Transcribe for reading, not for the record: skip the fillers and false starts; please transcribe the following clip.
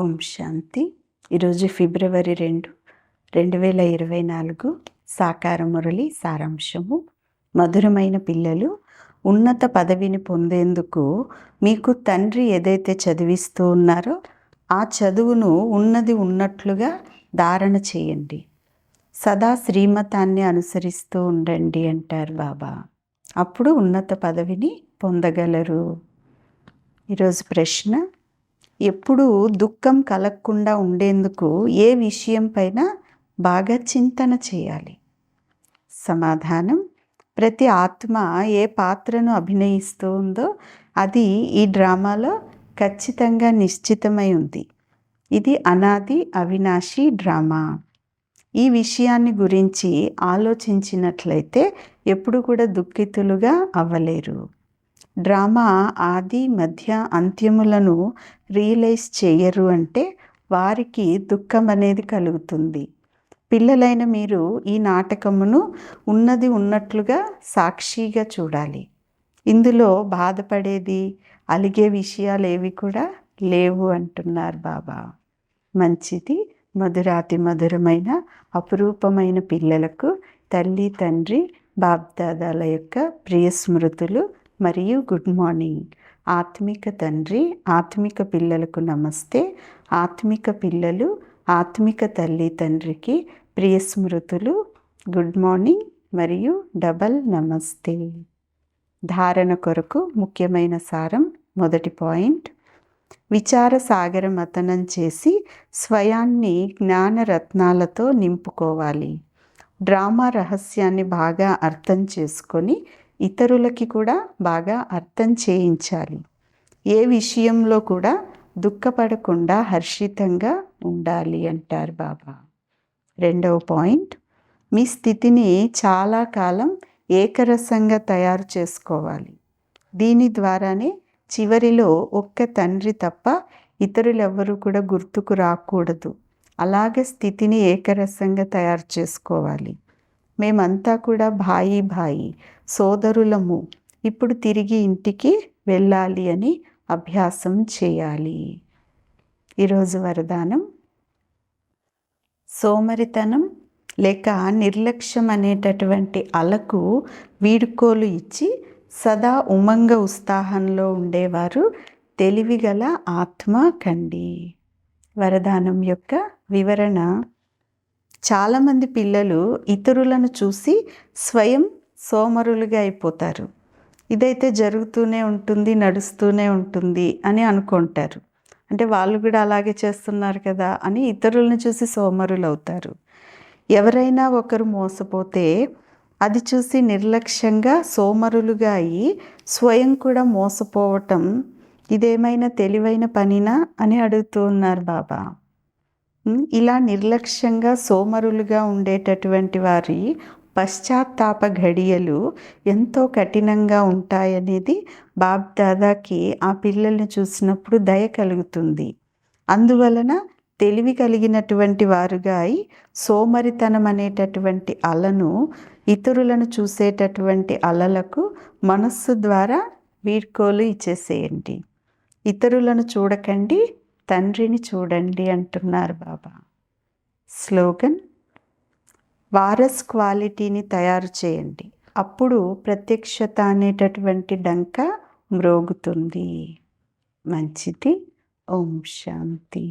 ఓం శాంతి. ఈరోజు ఫిబ్రవరి 2, 2024 సాకార మురళి సారాంశము. మధురమైన పిల్లలు, ఉన్నత పదవిని పొందేందుకు మీకు తండ్రి ఏదైతే చదివిస్తూ ఉన్నారో ఆ చదువును ఉన్నది ఉన్నట్లుగా ధారణ చేయండి. సదా శ్రీమతాన్ని అనుసరిస్తూ ఉండండి అంటారు బాబా. అప్పుడు ఉన్నత పదవిని పొందగలరు. ఈరోజు ప్రశ్న: ఎప్పుడూ దుఃఖం కలగకుండా ఉండేందుకు ఏ విషయం పైన బాగా చింతన చేయాలి? సమాధానం: ప్రతి ఆత్మ ఏ పాత్రను అభినయిస్తూ ఉందో అది ఈ డ్రామాలో ఖచ్చితంగా నిశ్చితమై ఉంది. ఇది అనాది అవినాశి డ్రామా. ఈ విషయాన్ని గురించి ఆలోచించినట్లయితే ఎప్పుడు కూడా దుఃఖితులుగా అవ్వలేరు. డ్రామా ఆది మధ్య అంత్యములను రియలైజ్ చేయరు అంటే వారికి దుఃఖం అనేది కలుగుతుంది. పిల్లలైన మీరు ఈ నాటకమును ఉన్నది ఉన్నట్లుగా సాక్షిగా చూడాలి. ఇందులో బాధపడేది, అలిగే విషయాలు ఏవి కూడా లేవు అంటున్నారు బాబా. మంచిది. మధురాతి మధురమైన అపురూపమైన పిల్లలకు తల్లి తండ్రి బాబ్దాదాల యొక్క ప్రియ స్మృతులు మరియు గుడ్ మార్నింగ్. ఆత్మిక తండ్రి ఆత్మిక పిల్లలకు నమస్తే. ఆత్మిక పిల్లలు ఆత్మిక తల్లి తండ్రికి ప్రియ స్మృతులు, గుడ్ మార్నింగ్ మరియు డబల్ నమస్తే. ధారణ కొరకు ముఖ్యమైన సారం. మొదటి పాయింట్: విచార సాగర మతనం చేసి స్వయాన్ని జ్ఞానరత్నాలతో నింపుకోవాలి. డ్రామా రహస్యాన్ని బాగా అర్థం చేసుకొని ఇతరులకి కూడా బాగా అర్థం చేయించాలి. ఏ విషయంలో కూడా దుఃఖపడకుండా హర్షితంగా ఉండాలి అంటారు బాబా. రెండవ పాయింట్: మీ స్థితిని చాలా కాలం ఏకరసంగా తయారు చేసుకోవాలి. దీని ద్వారానే చివరిలో ఒక్క తండ్రి తప్ప ఇతరులెవ్వరూ కూడా గుర్తుకు రాకూడదు. అలాగే స్థితిని ఏకరసంగా తయారు చేసుకోవాలి. మేమంతా కూడా భాయి భాయి సోదరులము, ఇప్పుడు తిరిగి ఇంటికి వెళ్ళాలి అని అభ్యాసం చేయాలి. ఈరోజు వరదానం: సోమరితనం లేక నిర్లక్ష్యం అనేటటువంటి అలకు వీడ్కోలు ఇచ్చి సదా ఉమంగ ఉత్సాహంలో ఉండేవారు తెలివిగల ఆత్మ కండి. వరదానం యొక్క వివరణ: చాలామంది పిల్లలు ఇతరులను చూసి స్వయం సోమరులుగా అయిపోతారు. ఇదైతే జరుగుతూనే ఉంటుంది, నడుస్తూనే ఉంటుంది అని అనుకుంటారు. అంటే వాళ్ళు కూడా అలాగే చేస్తున్నారు కదా అని ఇతరులను చూసి సోమరులు అవుతారు. ఎవరైనా ఒకరు మోసపోతే అది చూసి నిర్లక్ష్యంగా సోమరులుగా అయ్యి స్వయం కూడా మోసపోవటం ఇదేమైనా తెలివైన పనినా అని అడుగుతూ ఉన్నారు బాబా. ఇలా నిర్లక్ష్యంగా సోమరులుగా ఉండేటటువంటి వారి పశ్చాత్తాప ఘడియలు ఎంతో కఠినంగా ఉంటాయనేది బాబ్దాదాకి ఆ పిల్లల్ని చూసినప్పుడు దయ కలుగుతుంది. అందువలన తెలివి కలిగినటువంటి వారుగా అయి సోమరితనం అనేటటువంటి అలను, ఇతరులను చూసేటటువంటి అలలకు మనస్సు ద్వారా వీడ్కోలు ఇచ్చేసేయండి. ఇతరులను చూడకండి, తండ్రిని చూడండి అంటున్నారు బాబా. స్లోగన్: వారస్ క్వాలిటీని తయారు చేయండి, అప్పుడు ప్రత్యక్షత అనేటటువంటి డంక మ్రోగుతుంది. మంచిది. ఓం శాంతి.